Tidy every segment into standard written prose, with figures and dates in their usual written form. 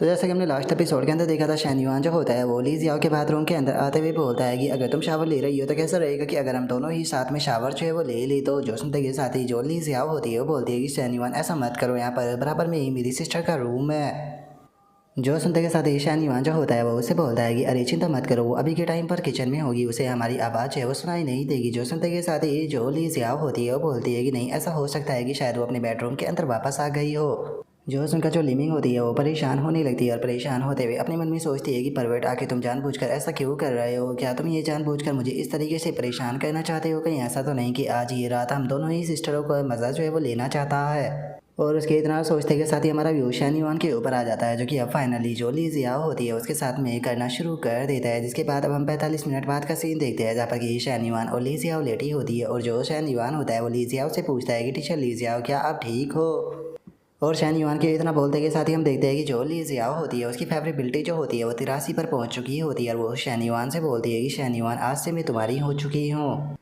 तो जैसे कि हमने लास्ट एपिसोड के अंदर देखा था, शानयुआन जो होता है वो ली जियाओ के बाथरूम के अंदर आते हुए बोलता है कि अगर तुम शावर ले रही हो तो कैसा रहेगा कि अगर हम दोनों ही साथ में शावर जो है वो ले ली। तो जो सुनते के साथ ही जो ली जियाओ होती है वो बोलती है कि शानयुआन ऐसा मत करो, यहाँ पर बराबर में ही मेरी सिस्टर का रूम है। जो सुनते के साथ ही शानयुआन जो होता है वो उसे बोलता है कि अरे चिंता मत करो, वो अभी के टाइम पर किचन में होगी, उसे हमारी आवाज़ है वो सुनाई नहीं देगी। जो सुनते के साथ ही जो ली जियाओ होती है वो बोलती है कि नहीं, ऐसा हो सकता है कि शायद वो अपने बेडरूम के अंदर वापस आ गई हो। जो सुनकर जो लिमिंग होती है वो परेशान होने लगती है और परेशान होते हुए अपने मन में सोचती है कि परवेट आके तुम जानबूझकर ऐसा क्यों कर रहे हो, क्या तुम ये जानबूझकर मुझे इस तरीके से परेशान करना चाहते हो, कहीं ऐसा तो नहीं कि आज ये रात हम दोनों ही सिस्टरों को मज़ा जो है वो लेना चाहता है। और उसके इतना सोचते के साथ ही हमारा व्यू शानयुआन के ऊपर आ जाता है, जो कि अब फाइनली जो ली जियाओ होती है उसके साथ में करना शुरू कर देता है। जिसके बाद अब हम 45 मिनट बाद का सीन देखते हैं, जहाँ पर कि शानयुआन और ली जियाओ लेटी होती है और जो शानयुआन होता है वो ली जियाओ से पूछता है कि टीचर ली जियाओ क्या आप ठीक हो। और शानयुआन के इतना बोलते के साथ ही हम देखते हैं कि जो ली जियाओ होती है उसकी फेवरेबिलिटी जो होती है वो 83 पर पहुंच चुकी होती है और वो शानयुआन से बोलती है कि शानयुआन आज से मैं तुम्हारी हो चुकी हूँ।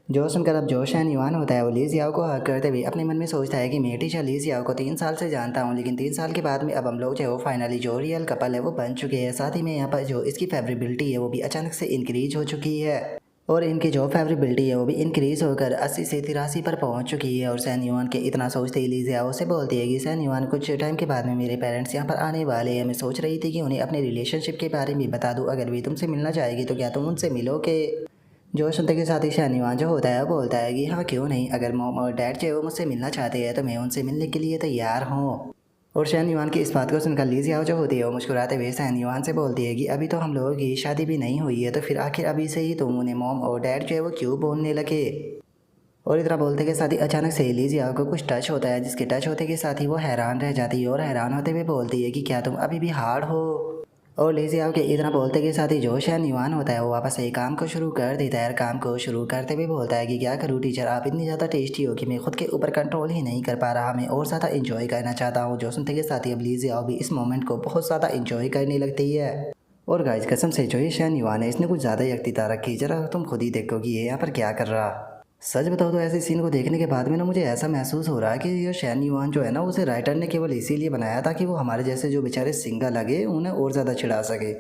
जो सुनकर अब जो शानयुआन होता है वो ली जियाओ को हक करते हुए अपने मन में सोचता है कि मैं टीचर ली जियाओ को 3 साल से जानता हूँ, लेकिन 3 साल के बाद में अब हम लोग जो है वो फाइनली जो रियल कपल है वो बन चुके हैं। साथ ही में यहाँ पर जो इसकी फेवरेबिलिटी है वो भी अचानक से इंक्रीज हो चुकी है और इनकी जो फेवरेबिलिटी है वो भी इंक्रीज होकर 80 से 83 पर पहुंच चुकी है। और शानयुआन के इतना सोचते ही ली जियाओ से बोलती है कि शानयुआन कुछ टाइम के बाद में मेरे पेरेंट्स यहाँ पर आने वाले हैं, मैं सोच रही थी कि उन्हें अपने रिलेशनशिप के बारे में बता दूँ, अगर वे तुमसे मिलना चाहेगी तो क्या तुम उनसे मिलोगे। जो सुनते के साथ ही शानयुआन जो होता है वो बोलता है कि हाँ क्यों नहीं, अगर मॉम और डैड जो है वो मुझसे मिलना चाहते हैं तो मैं उनसे मिलने के लिए तैयार हूँ। और शानयुआन की इस बात को सुनकर ली जियाओ जो होती है वो मुस्कुराते हुए शानयुआन से बोलती है कि अभी तो हम लोगों की शादी भी नहीं हुई है, तो फिर आखिर अभी से ही तुम उन्हें मॉम और डैड जो है वो क्यों बोलने लगे। और इतना बोलते के साथ ही अचानक से ली जियाओ को कुछ टच होता है, जिसके टच होते के साथ ही वो हैरान रह जाती है और हैरान होते हुए बोलती है कि क्या तुम अभी भी हार्ड हो। और ली जियाओ के इतना बोलते के साथ ही जो शानयुआन होता है वो वापस से काम को शुरू कर देता है और काम को शुरू करते हुए बोलता है कि क्या करूँ टीचर, आप इतनी ज़्यादा टेस्टी हो कि मैं खुद के ऊपर कंट्रोल ही नहीं कर पा रहा, मैं और ज़्यादा इंजॉय करना चाहता हूँ। जो सुनते के साथ ही अब ली जियाओ भी इस मोमेंट को बहुत ज़्यादा इंजॉय करने लगती है। और गाइस कसम से जो ये शानयुआन है इसने कुछ ज़्यादा ही अख्तियार रखी, जरा तुम खुद ही देखो कि ये यहाँ पर क्या कर रहा। सच बताओ तो ऐसे सीन को देखने के बाद में ना मुझे ऐसा महसूस हो रहा है कि ये शानयुआन जो है ना उसे राइटर ने केवल इसीलिए बनाया था कि वो हमारे जैसे जो बेचारे सिंगल लगे उन्हें और ज़्यादा चिढ़ा सके।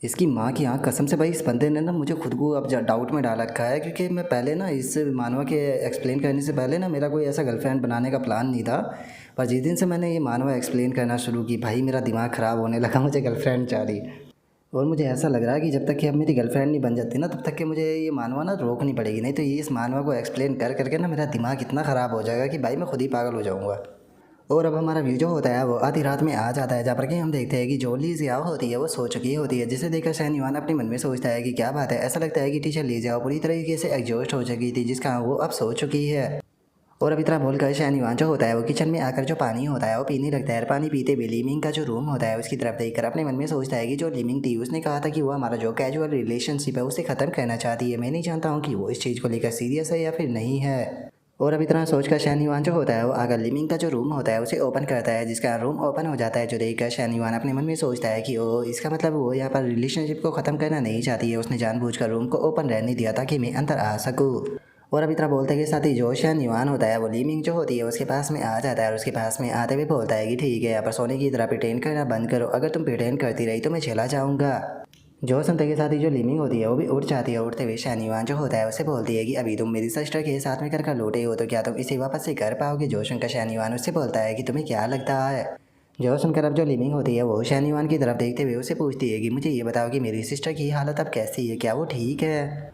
इसकी माँ की आँख कसम से भाई, इस बंदे ने ना मुझे खुद को अब डाउट में डाल रखा है, क्योंकि मैं पहले ना इस मानवा के एक्सप्लेन करने से पहले ना मेरा कोई ऐसा गर्लफ्रेंड बनाने का प्लान नहीं था। पर जिस दिन से मैंने ये मानवा एक्सप्लेन करना शुरू की भाई मेरा दिमाग ख़राब होने लगा, मुझे गर्लफ्रेंड चाहिए। और मुझे ऐसा लग रहा है कि जब तक कि अब मेरी गर्लफ्रेंड नहीं बन जाती ना तब तक कि मुझे ये मानवा ना रोकनी पड़ेगी, नहीं तो ये इस मानवा को एक्सप्लेन कर करके ना मेरा दिमाग इतना ख़राब हो जाएगा कि भाई मैं खुद ही पागल हो जाऊँगा। और अब हमारा व्यू जो होता है वो आधी रात में आ जाता है, जहाँ पर कि हम देखते हैं कि जो ली जियाओ होती है वो सो चुकी होती है, जिसे देखकर शानयुआन अपने मन में सोचता है कि क्या बात है, ऐसा लगता है कि टीचर ली जियाओ पूरी तरीके से एग्जॉस्ट हो चुकी थी, जिसका वो अब सो चुकी है। और अब इतना बोलकर शानयुआन जो होता है वो किचन में आकर जो पानी होता है वो पीने लगता है। पानी पीते हुए लिमिंग का जो रूम होता है उसकी तरफ देखकर अपने मन में सोचता है कि जो लिमिंग थी उसने कहा था कि वो हमारा जो कैजुअल रिलेशनशिप है उसे ख़त्म करना चाहती है, मैं नहीं जानता हूँ कि वो इस चीज़ को लेकर सीरियस है या फिर नहीं है। और अब इतना सोचकर शानयुआन जो होता है वो आकर लिमिंग का जो रूम होता है उसे ओपन करता है, जिसका रूम ओपन हो जाता है, जो देखकर शानयुआन अपने मन में सोचता है कि ओ इसका मतलब वो यहाँ पर रिलेशनशिप को ख़त्म करना नहीं चाहती है, उसने जानबूझकर रूम को ओपन रहने दिया ताकि मैं अंदर आ सकूँ। और अब इतना बोलते के साथ ही जो शानयुआन होता है वो लिमिंग जो होती है उसके पास में आ जाता है और उसके पास में आते हुए बोलता है कि ठीक है, यहाँ पर सोने की तरह प्रिटेंड करना बंद करो, अगर तुम प्रिटेंड करती रही तो मैं चला जाऊँगा। जो सुनते के साथ ही जो लिमिंग होती है वो भी उठ जाती है। उठते हुए शानयुआन जो होता है उसे बोलती है कि अभी तुम मेरी सिस्टर के साथ में कर लौटे हो तो क्या तुम इसे वापस से कर पाओगे। जो सुनकर शानयुआन उससे बोलता है कि तुम्हें क्या लगता है। जो सुनकर अब जो लिमिंग होती है वो शानयुआन की तरफ देखते हुए उसे पूछती है कि मुझे ये बताओ कि मेरी सिस्टर की हालत अब कैसी है, क्या वो ठीक है।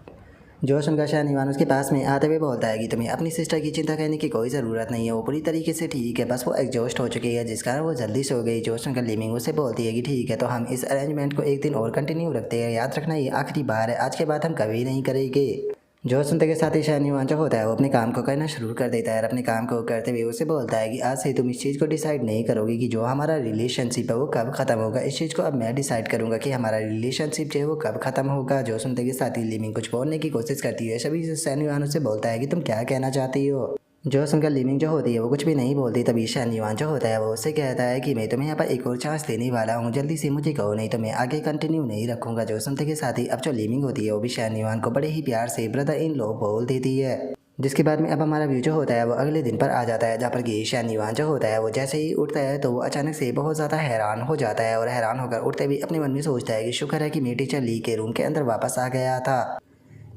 जो सुनकर शानयुआन उसके पास में आते हुए बोलता है कि तुम्हें अपनी सिस्टर की चिंता करने की कोई ज़रूरत नहीं है, वो पूरी तरीके से ठीक है, बस वो एग्जॉस्ट हो चुकी है जिस कारण वो जल्दी सो गई। जो सुनकर लिमिंग उससे बोलती है कि ठीक है, तो हम इस अरेंजमेंट को एक दिन और कंटिन्यू रखते हैं, याद रखना ये आखिरी बार है, आज के बाद हम कभी नहीं करेंगे। जो सुनते के साथ ही शानयुआन जो होता है वो अपने काम को करना शुरू कर देता है और अपने काम को करते हुए उसे बोलता है कि आज से तुम इस चीज़ को डिसाइड नहीं करोगी कि जो हमारा रिलेशनशिप है वो कब ख़त्म होगा, इस चीज़ को अब मैं डिसाइड करूँगा कि हमारा रिलेशनशिप जो है वो कब ख़त्म होगा। जो सुनते के साथ ही लिमिंग कुछ बोलने की कोशिश करती है, सभी शानयुआन उससे बोलता है कि तुम क्या कहना चाहती हो। जो सुनकर लिमिंग जो होती है वो कुछ भी नहीं बोलती, तभी शानयुआन जो होता है वो उससे कहता है कि मैं तुम्हें यहाँ पर एक और चांस देने वाला हूँ, जल्दी से मुझे कहो नहीं तो मैं आगे कंटिन्यू नहीं रखूँगा। जो सुनते के साथ ही अब जो लिमिंग होती है वो भी शानयुआन को बड़े ही प्यार से ब्रदर इन लॉ बोल देती है। जिसके बाद में अब हमारा व्यू जो होता है वो अगले दिन पर आ जाता है, जहाँ पर कि शैन युआन जो होता है वो जैसे ही उठता है तो वो अचानक से बहुत ज़्यादा हैरान हो जाता है और हैरान होकर उठते भी अपने मन में सोचता है कि शुक्र है कि मैं टीचर ली के रूम के अंदर वापस आ गया था,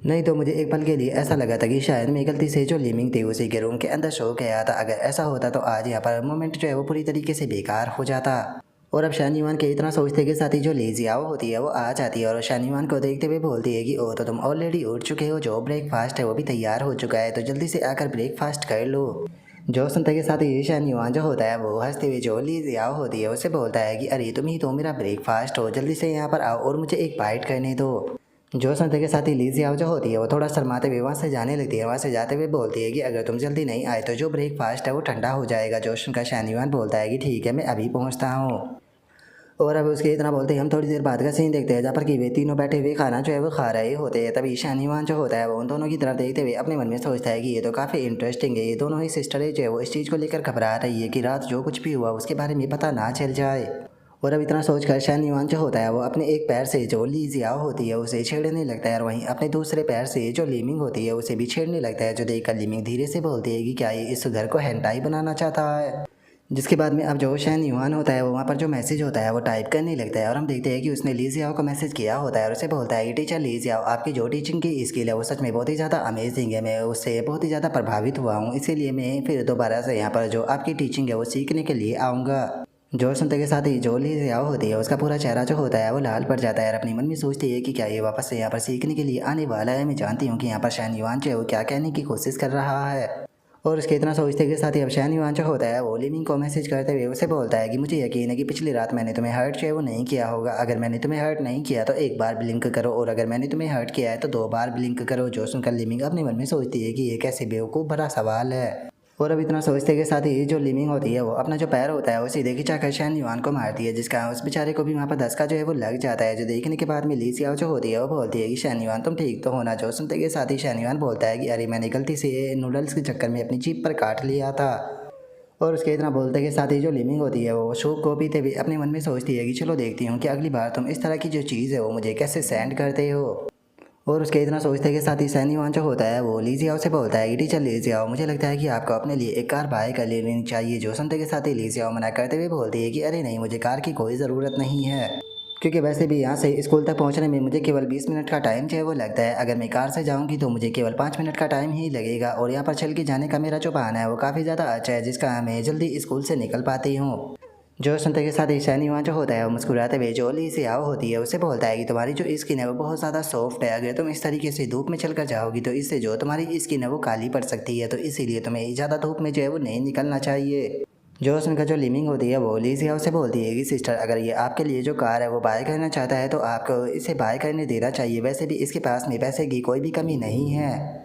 नहीं तो मुझे एक पल के लिए ऐसा लगा था कि शायद मैं गलती से जो लिमिंग थी उसी के रूम के अंदर सो गया था। अगर ऐसा होता तो आज यहाँ पर मोमेंट जो है वो पूरी तरीके से बेकार हो जाता। और अब शैन युआन के इतना सोचते के साथ ही जो ली जियाओ होती है वो आ जाती है और शैन युआन को देखते हुए बोलती है कि ओ तो तुम ऑलरेडी उठ चुके हो, जो ब्रेकफास्ट है वो भी तैयार हो चुका है, तो जल्दी से आकर ब्रेकफास्ट कर लो। जो सुनते के साथ ही शैन युआन जो होता है वो हंसते हुए जो ली जियाओ होती है उसे बोलता है कि अरे तुम ही तो मेरा ब्रेकफास्ट हो, जल्दी से यहाँ पर आओ और मुझे एक बाइट करने दो। जो सुनते के साथ ही ली जियाओ जो होती है वो थोड़ा शर्माते हुए वहाँ से जाने लगती है। वहाँ से जाते हुए बोलती है कि अगर तुम जल्दी नहीं आए तो जो ब्रेकफास्ट है वो ठंडा हो जाएगा। जो सुनकर शैन युआन बोलता है कि ठीक है मैं अभी पहुँचता हूँ। और अब उसके इतना बोलते ही हम थोड़ी देर बाद का सीन देखते हैं, जहाँ पर कि वे तीनों बैठे हुए खाना जो है वो खा रहे होते हैं। तभी शैन युआन जो होता है वो उन दोनों की तरफ देखते हुए अपने मन में सोचता है कि ये तो काफ़ी इंटरेस्टिंग है, ये दोनों ही सिस्टरें जो है वो इस चीज़ को लेकर घबरा रही है कि रात जो कुछ भी हुआ उसके बारे में पता ना चल जाए। और अब इतना सोचकर शैन युआन जो होता है वो अपने एक पैर से जो ली जियाओ होती है उसे छेड़ने लगता है और वहीं अपने दूसरे पैर से जो लीमिंग होती है उसे भी छेड़ने लगता है। जो देखकर लीमिंग धीरे से बोलती है कि क्या ये इस घर को हेंटाई बनाना चाहता है। जिसके बाद में अब जो शैन युआन होता है वो वहाँ पर जो मैसेज होता है वो टाइप करने लगता है और हम देखते हैं कि उसने ली जियाओ को मैसेज किया होता है और उसे बोलता है कि टीचर ली जियाओ, आपकी जो टीचिंग की स्किल है वो सच में बहुत ही ज़्यादा अमेजिंग है, मैं उससे बहुत ही ज़्यादा प्रभावित हुआ हूँ, इसीलिए मैं फिर दोबारा से यहाँ पर जो आपकी टीचिंग है वो सीखने के लिए आऊँगा। जो सुनते के साथ ही जो ली जियाओ होती है उसका पूरा चेहरा जो होता है वो लाल पड़ जाता है और अपनी मन में सोचती है कि क्या ये वापस से यहाँ पर सीखने के लिए आने वाला है। मैं जानती हूँ कि यहाँ पर शैन युआन जो है वो क्या कहने की कोशिश कर रहा है। और उसके इतना सोचते के साथ ही अब शैन युआन जो होता है वो लिमिंग को मैसेज करते हुए उसे बोलता है कि मुझे यकीन है कि पिछली रात मैंने तुम्हें हर्ट जो है वो नहीं किया होगा। अगर मैंने तुम्हें हर्ट नहीं किया तो एक बार ब्लिंक करो और अगर मैंने तुम्हें हर्ट किया है तो 2 बार ब्लिंक करो। जो सुनकर लिमिंग अपने मन में सोचती है कि ये कैसे बेवकूफ़ भरा सवाल है। और अब इतना सोचते के साथ ही जो लिमिंग होती है वो अपना जो पैर होता है वो सीधे खिंचाकर शैन युआन को मारती है, जिसका उस बेचारे को भी वहाँ पर धक्का जो है वो लग जाता है। जो देखने के बाद में ली जियाओ जो होती है वो बोलती है कि शैन युआन तुम ठीक तो होना। जो सुनते के साथ ही शैन युआन बोलता है कि अरे मैंने गलती से ये नूडल्स के चक्कर में अपनी जीभ पर काट लिया था। और उसके इतना बोलते के साथ ही जो लिमिंग होती है वो सूप को पीते हुए अपने मन में सोचती है कि चलो देखती हूँ कि अगली बार तुम इस तरह की जो चीज़ है वो मुझे कैसे सेंड करते हो। और उसके इतना सोचते के साथ ही शैन युआन जो होता है वो ली जियाओ से बोलता है कि टीचर ली जियाओ, मुझे लगता है कि आपको अपने लिए एक कार बाय कर लेनी चाहिए। जो सुनते के साथ ही ली जियाओ मना करते हुए बोलती है कि अरे नहीं, मुझे कार की कोई ज़रूरत नहीं है, क्योंकि वैसे भी यहाँ से स्कूल तक पहुँचने में मुझे केवल 20 मिनट का टाइम जो है वो लगता है। अगर मैं कार से जाऊँगी तो मुझे केवल 5 मिनट का टाइम ही लगेगा और यहाँ पर चल के जाने का मेरा जो बहाना है वो काफ़ी ज़्यादा अच्छा है, जिसका मैं जल्दी स्कूल से निकल पाती हूँ। जो सुनते के साथ ही शैन युआन जो होता है वो मुस्कुराते हुए जो ली जियाओ होती है उसे बोलता है कि तुम्हारी जो स्किन है वो बहुत ज़्यादा सॉफ्ट है, अगर तुम इस तरीके से धूप में चलकर जाओगी तो इससे जो तुम्हारी स्किन है वो काली पड़ सकती है, तो इसीलिए तुम्हें ज़्यादा धूप में जो है वो नहीं निकलना चाहिए। जो सुनकर जो लिमिंग होती है वो ली जियाओ से बोलती है कि सिस्टर, अगर ये आपके लिए जो कार है वो बाय करना चाहता है तो आपको इसे बाय करने देना चाहिए, वैसे भी इसके पास में पैसे की कोई भी कमी नहीं है।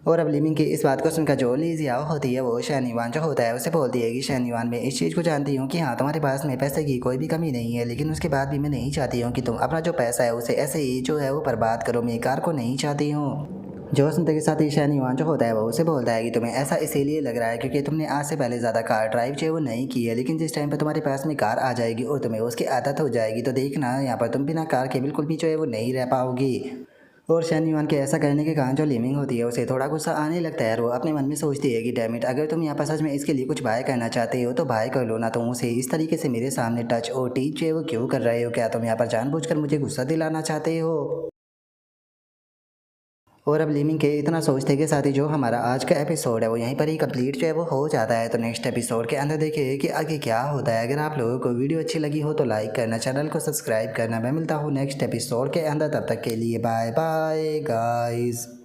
और अब लिमिंग की इस बात को सुनकर जो ली जियाओ होती है वो शैन युआन जो होता है उसे बोलती है कि शैन युआन, मैं इस चीज़ को जानती हूँ कि हाँ तुम्हारे पास में पैसे की कोई भी कमी नहीं है, लेकिन उसके बाद भी मैं नहीं चाहती हूँ कि तुम अपना जो पैसा है उसे ऐसे ही जो है वो बर्बाद करो, मैं कार को नहीं चाहती हूँ। जो सुनते के साथ ही शैन युआन जो होता है वो उसे बोलता है कि तुम्हें ऐसा इसीलिए लग रहा है क्योंकि तुमने आज से पहले ज़्यादा कार ड्राइव जो है वो नहीं की है, लेकिन जिस टाइम पर तुम्हारे पास में कार आ जाएगी और तुम्हें उसकी आदत हो जाएगी तो देखना यहाँ पर तुम बिना कार के बिल्कुल भी जो है वो नहीं रह पाओगी। और शैन युआन के ऐसा करने के कारण जो लिमिंग होती है उसे थोड़ा गुस्सा आने लगता है और वो अपने मन में सोचती है कि डैम इट, अगर तुम यहाँ पर सच में इसके लिए कुछ बाय करना चाहते हो तो बाय कर लो ना, तुम उसे इस तरीके से मेरे सामने टच और टीच जो है वो क्यों कर रहे हो, क्या तुम यहाँ पर जानबूझकर मुझे गुस्सा दिलाना चाहते हो। और अब लिमिंग के इतना सोचते के साथ ही जो हमारा आज का एपिसोड है वो यहीं पर ही कंप्लीट जो है वो हो जाता है। तो नेक्स्ट एपिसोड के अंदर देखिए कि आगे क्या होता है। अगर आप लोगों को वीडियो अच्छी लगी हो तो लाइक करना, चैनल को सब्सक्राइब करना। मैं मिलता हूँ नेक्स्ट एपिसोड के अंदर, तब तक के लिए बाय बाय गाइस।